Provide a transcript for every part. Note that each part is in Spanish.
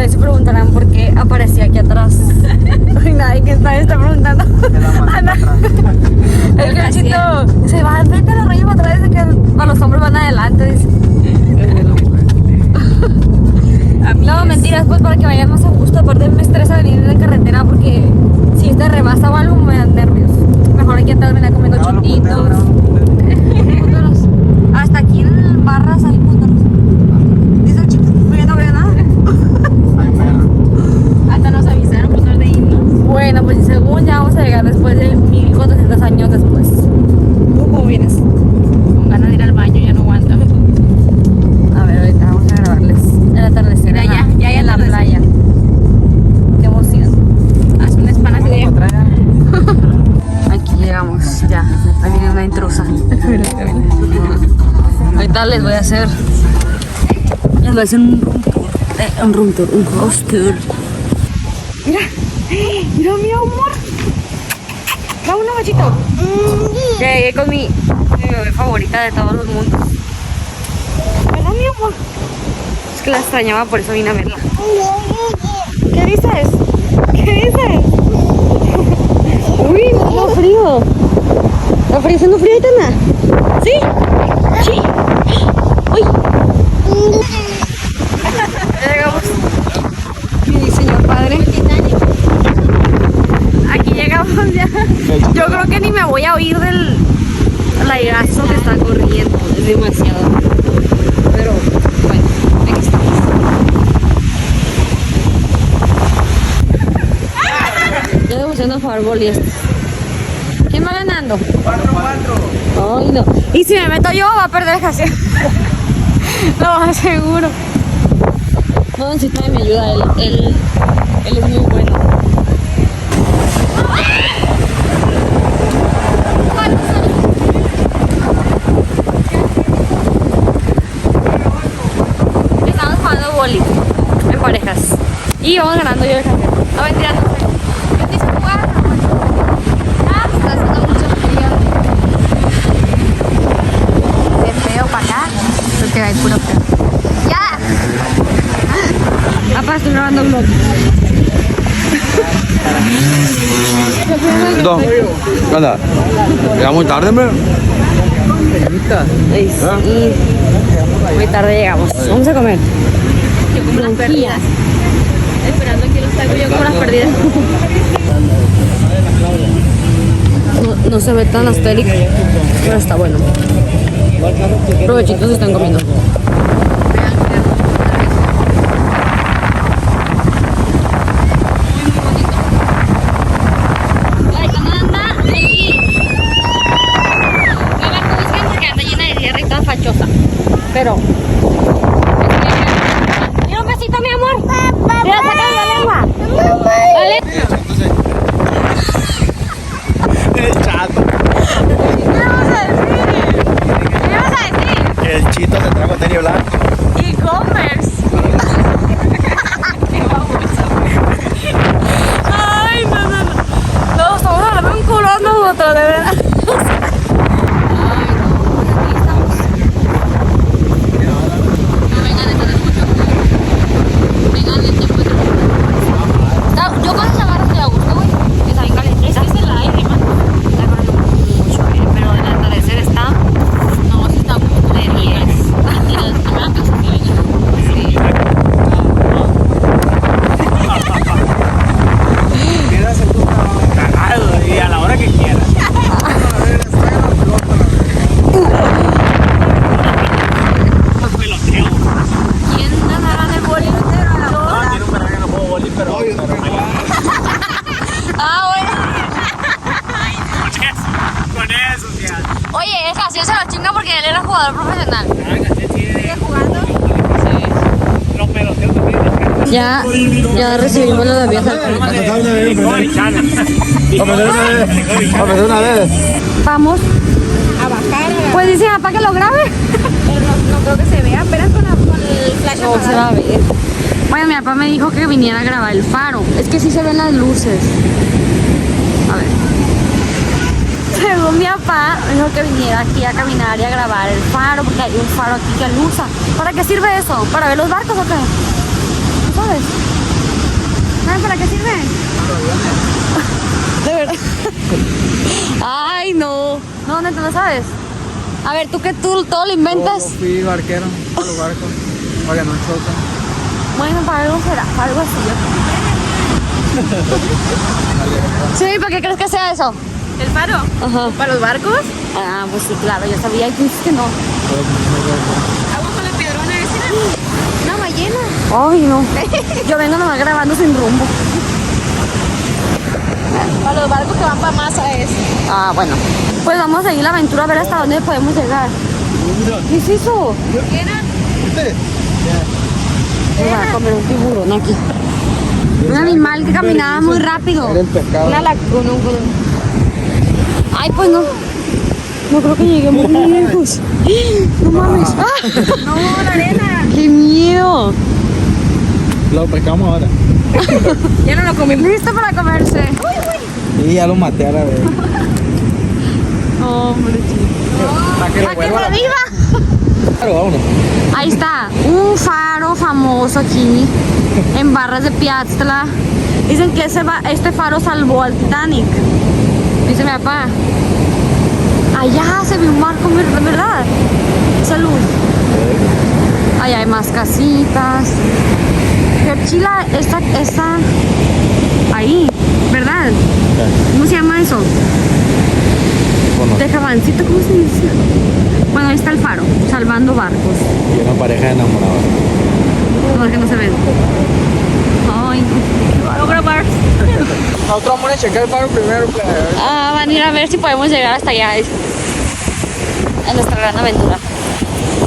Ustedes se preguntarán por qué aparecí aquí atrás. Ay, nadie que está preguntando. Ana, el cachito se va, vete a la raya para atrás, dice que para los hombres van adelante, dice. No, mentiras, pues para que vayan más a gusto. Aparte me estresa venir en la carretera porque si te rebasa o algo me dan nervios. Mejor aquí atrás venir comiendo chutitos. Hasta aquí en barras hay puntos. Dice el chico, yo no veo nada. Hasta nos avisaron por de irnos. Bueno, pues según ya vamos a llegar después de 1400 años después. ¿Cómo vienes? Con ganas de ir al baño, ya no aguanto. A ver, ahorita vamos a grabarles el atardecer. Mira, ya hay en la atardecer. playa. Qué emoción. Haz unas panas de Aquí llegamos, ya. Ahí viene una intrusa. Ahorita les voy a hacer un room tour, un house tour. Mira, mira mi amor. Vámonos, machito. Ya llegué con mi bebé favorita de todos los mundos. ¿Verdad, mi amor? Es que la extrañaba, por eso vine a verla. ¿Qué dices? ¿Qué dices? Uy, no frío. ¿Está frío? ¿Haciendo frío, Aitana? ¿Sí? Sí. Uy. Ya llegamos. Mi señor padre. Aquí llegamos ya. Yo creo que ni me voy a oír del aigazo que está corriendo. Es demasiado. Pero bueno, aquí estamos. Ya debo haciendo Fireball y esto. ¿Quién va ganando? 4-4. Ay, no. Y si me meto yo, va a perder casi. Lo aseguro. No necesita mi ayuda, él es muy bueno. Estamos jugando boli en parejas. Y vamos ganando yo el campeón. No, mentira, no sé. Yo te hice jugar, ¿no? Está haciendo mucho frío. De feo para acá. Porque hay puro feo. ¡Ya! Papá, estoy grabando un vlog. ¿Qué onda? ¿Llega muy tarde, hombre? Ay, sí. Muy tarde llegamos. Vamos a comer. Yo como las perdidas. Esperando aquí los tacos, yo como las perdidas. No se ve tan asteric, pero está bueno. Provechitos están comiendo. Pero mira un besito, mi amor. Mira, saca la lengua. ¿Vale? El chato. ¿Qué vamos a decir? ¿Qué vas a decir? El chito se trajo tenis blanco. E-commerce. Ay, no. No, estamos hablando de un culo nosotros, de verdad. Yo con esa barra estoy a gusto, güey. Está bien caliente. Es que es el aire, man. Mucho aire, pero el atardecer está. No, sí está como de 10. Y las blancas que vengan. Sí. Quieras en tu cagado y a la hora que quieras. ¿Quién ganará en el boli? No, tiene un perro que no puedo bolir, pero. Ah, bueno. Con eso, tía. Oye, el Casio se lo chinga porque él era jugador profesional. ¿Sigue jugando? Los peloteos también. Ya recibimos los bebidas alcohólicas. Vamos una vez. Vamos. A bajar. Pues dice papá que lo grabe. Pero no creo que se vea. Apenas con el flash No se va a ver. Bueno, mi papá me dijo que viniera a grabar el faro. Es que sí se ven las luces. A ver. Según mi papá, me dijo que viniera aquí a caminar y a grabar el faro, porque hay un faro aquí que alusa. ¿Para qué sirve eso? ¿Para ver los barcos o qué? ¿No sabes? ¿Saben para qué sirve? De verdad. Ay, no. No, neta, no sabes. A ver, tú que tú todo lo inventas. Yo fui barquero a los barcos para que no chocan. Bueno, para algo será, para algo así. Sí, ¿para qué crees que sea eso? ¿El faro? Ajá. ¿Para los barcos? Ah, pues sí, claro, ya sabía. Y tú dices que no. ¿Agua con la piedrona vecina? Una ballena. Ay, no. Yo vengo nomás grabando sin rumbo. Para los barcos que van para Masa es. Ah, bueno. Pues vamos a seguir la aventura a ver hasta dónde podemos llegar. ¿Qué es eso? ¿Qué era? Me va a comer un tiburón aquí. Un animal que caminaba muy rápido. Era el pescado. Una laguna. Ay, pues no. No creo que lleguemos muy lejos. No mames. ¡Ah! No, la arena. ¡Qué miedo! Lo pescamos ahora. Ya no lo comimos. Listo para comerse. Y ya lo maté a la vez. Hombre, Para que ¡para que reviva! Claro, vámonos. Ahí está, un faro famoso aquí en Barras de Piazza. Dicen que este faro salvó al Titanic. Dice mi papá. Allá se ve un barco, ¿verdad? Esa luz. Allá hay más casitas. Qué chila está ahí, ¿verdad? ¿Cómo se llama eso? De jabancito, ¿cómo se dice? Bueno, ahí está el faro, salvando barcos. Y una pareja enamorada. No, es que no se ven. Ay, no. Voy a grabar. Nosotros vamos a checar el faro primero. Ah, van a ir a ver si podemos llegar hasta allá. En nuestra gran aventura.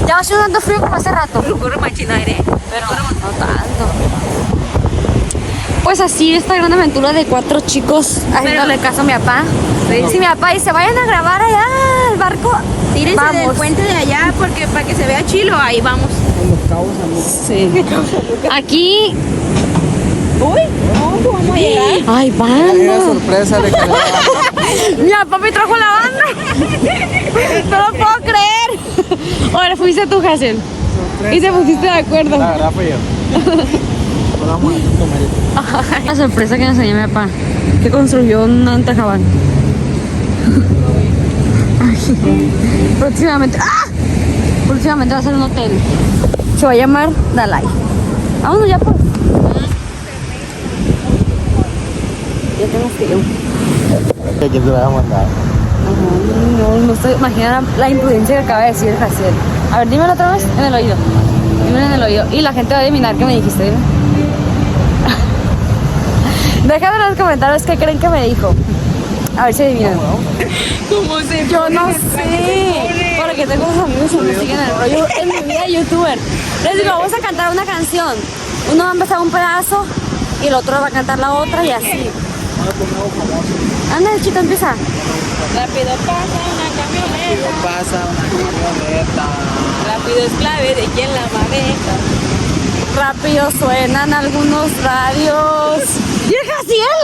Ya va haciendo tanto frío como hace rato. Corre machina aire. Pero no tanto. Pues así, esta gran aventura de 4 chicos haciéndole caso a mi papá. Si mi papá dice, vayan a grabar allá el barco, Tírense del vamos. puente de allá porque para que se vea chilo, ahí vamos. Los cabos amigos. Sí. Aquí. Uy, ¿cómo vamos a llegar? Ay, Una banda. sorpresa de que Mi papá me trajo la banda. No lo puedo creer. Ahora fuiste tú, Hazel. Y te pusiste de acuerdo. la verdad fue yo. Ahora vamos a comer. La sorpresa que nos enseñó mi papá, que construyó un antajabán. Próximamente, próximamente va a ser un hotel. Se va a llamar Dalai. Vámonos ya pues. Ya tengo frío. ¿Qué te va a mandar? No estoy imaginando la imprudencia que acaba de decir Jaciel. A ver, dímelo otra vez en el oído. Dímelo en el oído. Y la gente va a adivinar qué me dijiste, dime. Déjame en los comentarios qué creen que me dijo. A ver si adivinan. ¿Cómo se Yo no sé. Porque tengo unos amigos que me siguen el rollo en mi vida de youtuber. Les digo, vamos a cantar una canción. Uno va a empezar un pedazo y el otro va a cantar la otra y así. Anda, Chito, empieza. Rápido pasa una camioneta. Pasa una camioneta. Rápido es clave de quien la maneja. Rápido suenan algunos radios. ¿Y el Jaciel?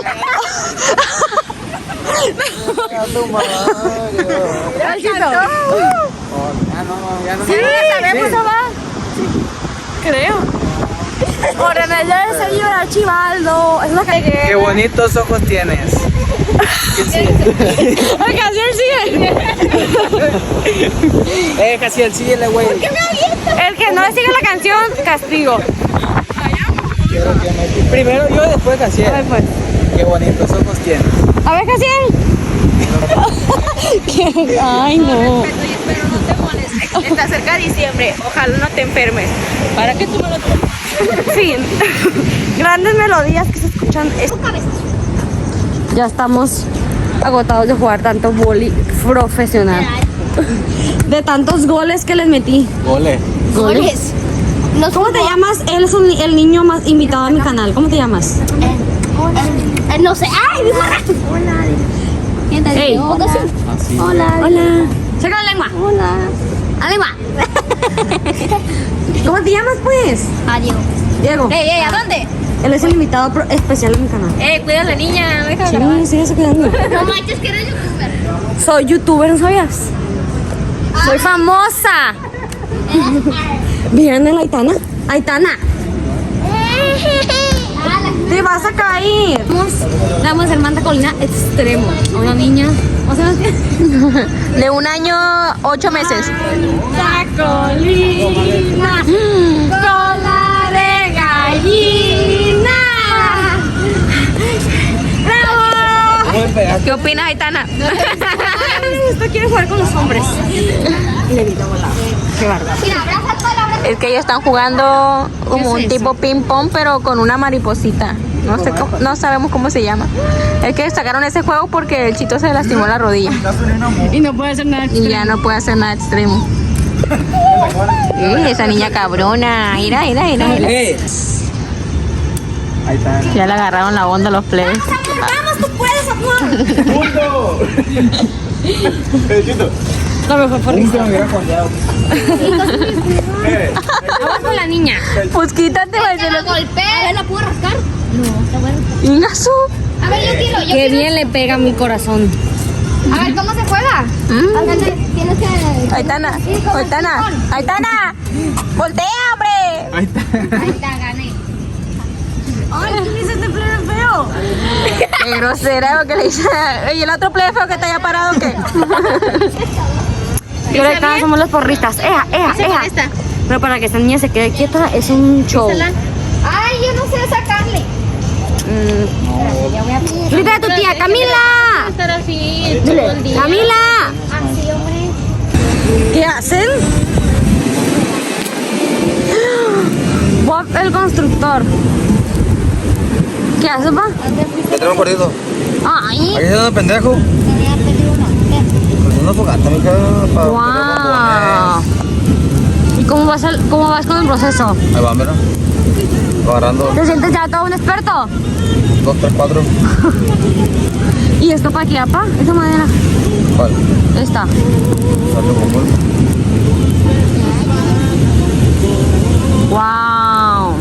Ay, Chito. Ya no. Sí, sabemos, va. Creo. Por en el del señor Archibaldo. Es una calle. Qué bonitos ojos tienes. El Jaciel sigue. Jaciel, síguele, güey. El que no le siga la canción, castigo. Primero yo, después Jaciel. A ver, pues. Qué bonitos ojos tienes. A ver, Jaciel. Ay, no. Respeto y espero no te molestes. Está cerca diciembre. Ojalá no te enfermes. ¿Para qué tú me lo tomas? Fin. Grandes melodías que se escuchan. Ya estamos agotados de jugar tanto boli profesional. De tantos goles que les metí. Gole. ¿Goles? ¿Cómo te llamas? Él es el niño más invitado a mi canal. ¿Cómo te llamas? No sé. ¡Ay, mi marracho! Hola. ¿Quién te Ey. dice? Hola. Así. Hola. Hola. Saca la lengua. Hola. La lengua. ¿Cómo te llamas, pues? Adiós. Diego. Ey, ¿a dónde? Él es el invitado especial de mi canal. Cuida a la niña. Déjala Sí, grabar. sigue cuidando. No manches que eres youtuber. Soy youtuber, ¿no sabías? Soy famosa. ¿Vieron a la Aitana? Aitana. ¿Te vas a caer. Vamos a hacer manta colina extremo. A una niña. O sea, De 1 año, 8 meses. colina. Cola de gallina. ¡Bravo! ¿Qué opinas, Aitana? Esto quiere jugar con los hombres. Le evito volar. Qué bárbaro. Mira, abraza toda la Es que ellos están jugando como un tipo ping pong, pero con una mariposita. No sé cómo, no sabemos cómo se llama. Es que sacaron ese juego porque el Chito se lastimó la rodilla Y no puede hacer nada. y ya no puede hacer nada extremo. Esa niña cabrona. Mira. Ahí está. Ya le agarraron la onda a los plebes. Vamos, tú puedes, amor. ¡Punto! Chito. No, mejor por Nunca me hubiera colgado. Vamos con la niña. Pues quítate, va a la golpea. A ver, ¿la puedo rascar? Ingasu. A ver, yo quiero. Qué bien le pega a mi corazón. A ver, ¿cómo se juega? A ver, tienes que... Aitana, Aitana, voltea, hombre. Ahí está. Ahí está, gané. Ay, ¿qué dice este plebe feo? Qué grosera, porque le dice. ¿Y el otro plebe feo que está allá parado qué? Y ahora acá somos los porristas. Eja. Pero para que esta niña se quede quieta es un show. Ay, yo no sé sacarle. Grita a tu tía, Camila. Estar así, Dile, Camila. Así, hombre. ¿Qué hacen? Bob el constructor. ¿Qué haces, pa? Ya tenemos perdido. Ay, Aquí se pendejo. Pues una fogata, me queda para. wow. ¿Y cómo vas con el proceso? Ahí va, mira. Agarrando ¿Te sientes ya todo un experto? 2, 3, 4. ¿Y esto para qué, apa? Esa madera. ¿Cuál? Esta. Sale con polvo. Wow.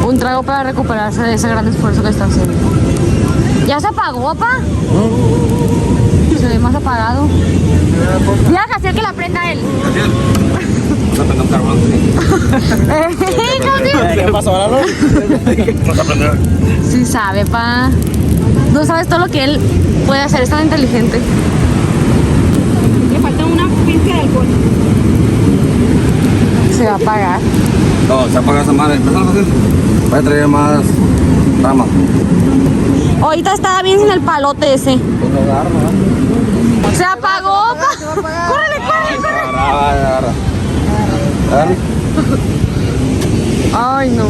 Un trago para recuperarse de ese gran esfuerzo que está haciendo. ¿Ya se apagó, apa? Se ve más apagado. Viaja, así que la prenda él. No tengo carbón. ¿Qué pasó ahora, no? No se aprendió. Sí sabe, pa. No sabes todo lo que él puede hacer, es tan inteligente. Le falta una pizca de alcohol. Se va a apagar. No, se apaga esa madre. Empezamos a hacer. Voy a traer más ramas. Ahorita estaba bien sin el palote ese. Pues lo agarro, ¿no? Se apagó, pa. Córrele. Agarra. Agarra. Ay, no.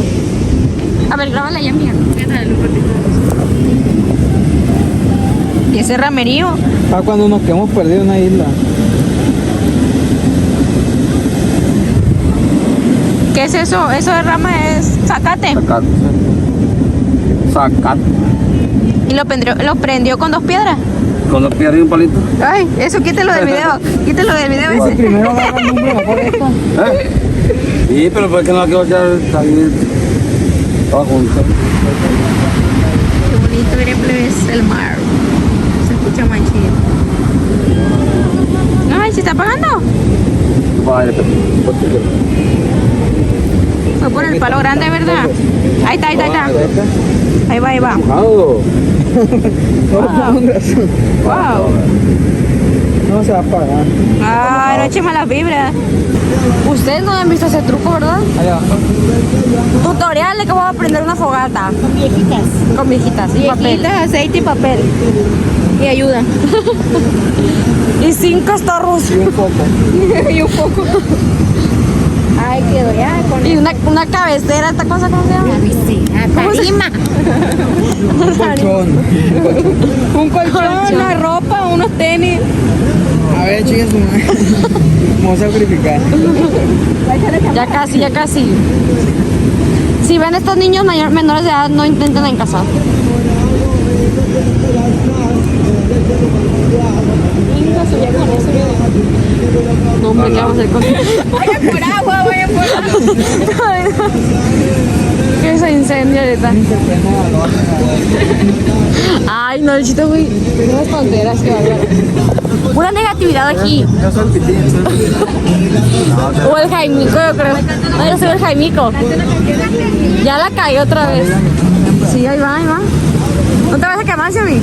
A ver, grábala ya, mía. ¿Y ese ramerío? Ah, cuando nos quedamos perdidos en una isla. ¿Qué es eso? Eso de rama es zacate. Sacate. ¿Y lo prendió con 2 piedras? Con los pies y un palito. Ay, eso quítelo del video. Quítelo del video ese. Primero agarra el número, mejor esta. Sí, pero ¿por qué no la quiero echar salir? Todo junto. Qué bonito, miren, plebes, el mar. Se escucha más chido. Ay, ¿se está apagando? Vale, Fue por el palo grande, ¿verdad? Ahí está. Ahí va. Mojado. Wow. No se va a apagar. Ay, no eche malas vibras. Ustedes no han visto ese truco, ¿verdad? Allá abajo. Tutorial de cómo aprender una fogata. Con viejitas. Y papel. Viejitas, aceite y papel. Y ayuda. Y 5 estorros. Y un poco. Y un poco. Ay, quedó ya con Y una cabecera, ¿esta cosa cómo se llama? tarima. Un colchón. Un colchón, una ropa, unos tenis. A ver, chicas, vamos a sacrificar. Ya casi. Si ven estos niños menores de edad, no intenten en casa. No, hombre, ¿qué vamos a hacer con Vaya por agua. que se incendia ahorita? Ay, no, el chito, güey. Unas tonteras, que bárbaro. Pura negatividad aquí. Yo soy el pitín. O el Jaimico, yo creo. No, yo soy el Jaimico. Ya la caí otra vez. Sí, ahí va, ahí va. ¿No te vas a quemar, Xiaomi?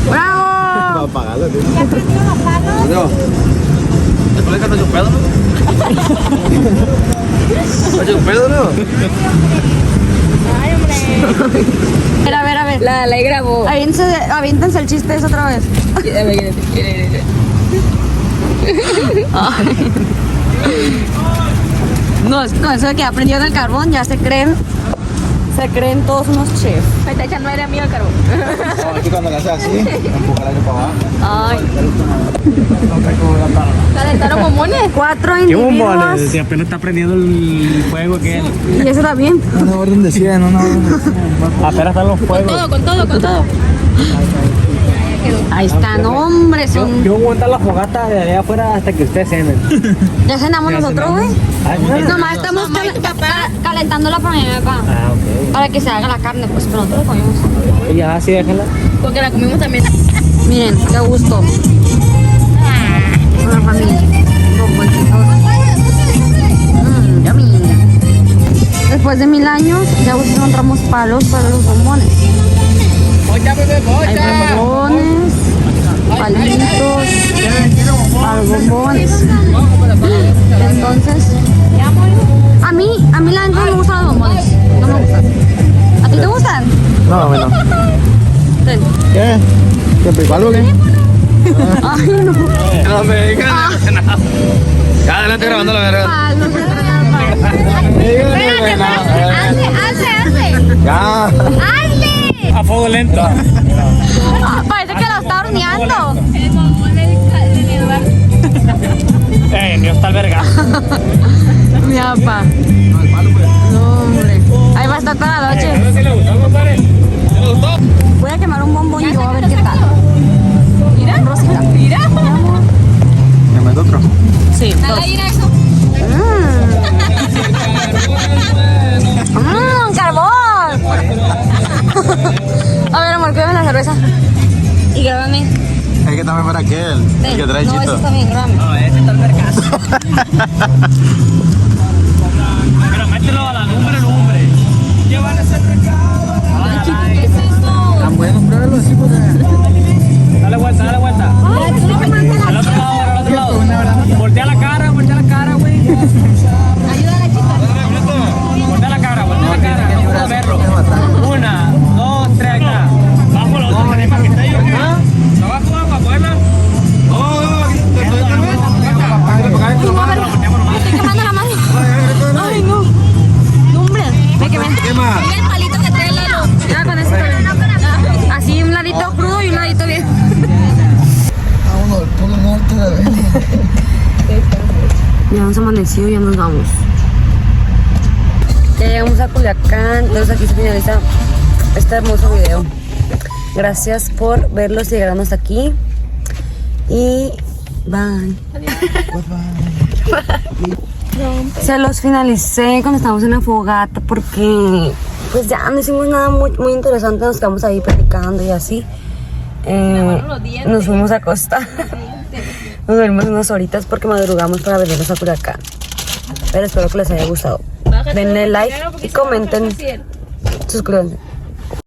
¡Bravo! Apagalo, tío. ¿Ya aprendió los palos? No. ¿Te pones que hacer un pedo, no? ¿Hace un pedo, no? Ay, hombre. A ver. La grabó. Aviéntense el chiste esa otra vez. No, eso de que aprendió en el carbón, ya se creen todos unos chefs. Me está echando aire a mí al carbón. No, es que cuando le haces así, empuja el aire para abajo. Ay. ¿Calentaron bombones? 4 ¿Qué individuos. bombones? Si apenas está prendiendo el fuego aquel. Y eso también. Una orden de 100, una orden de 100. Apenas están los fuegos. Con todo. Ahí están, hombre. Yo voy a montar la fogata de allá afuera hasta que ustedes cenen. Ya cenamos Ya nosotros, cenamos. güey. Ay, bueno. Nomás estamos calentándola para mi papá. Ah, ok. Para que se haga la carne, pues, pero nosotros comimos. Y ya, sí, déjenla. Porque la comimos también. Miren, qué gusto. Una familia. Yummy. Después de 1000 años, ya encontramos palos para los bombones. Hay bombones, palitos, para los bombones. Entonces, a mí la neta no me gustan los bombones. No me gustan. ¿A ti te gustan? No, bueno. Ten. ¿Qué? ¿Qué picalo o qué? Ay, no. No me digas nada. Ya, adelante grabando la verga. Palos, Hazle. Ya. Hazle. A fuego lento. Parece que lo está horneando. Mío está el verga. Mi papá. No, hombre. Ahí va a estar toda la noche. ¿Sí le gustó, compadre? ¿Sí le gustó? Voy a quemar un bombón y yo a ver qué tal. Mira, Rosita. Mira. ¿Me meto otro? Sí. ¡Carbón! A ver, amor, cuídame la cerveza. Y grábame. Es que también para aquel, el que trae No, chito. eso está bien, grábame. No, ese está el vergazo. Pero mételo a la lumbre. ¿Qué van a hacer recado? ¿Qué es eso? Tan bueno, pruébalo así porque... Dale vuelta. Al otro lado. Voltea la cara, güey. Ayuda a la chica. Voltea la cara. No puedo verlo. 1, 2, 3, acá. Bajo la otra para que esté ahí. Abajo, para poderla. Estoy quemando la mano. Ay, no. No, hombre. Me quemé. Quema. Mira el palito que trae la luz. Ya con eso también. Así un ladito crudo y un ladito bien. Vámonos del Polo Norte de Bélgica. Ya nos amaneció, ya nos vamos. Ya llegamos a Culiacán, entonces aquí se finaliza este hermoso video. Gracias por verlos y llegarnos hasta aquí. Y bye. Se los finalicé cuando estábamos en la fogata porque pues ya no hicimos nada muy interesante, nos quedamos ahí platicando y así. Nos fuimos a acostar. Nos dormimos unas horitas porque madrugamos para venirnos a Culiacán. Pero espero que les haya gustado. Denle like y comenten. Suscríbanse.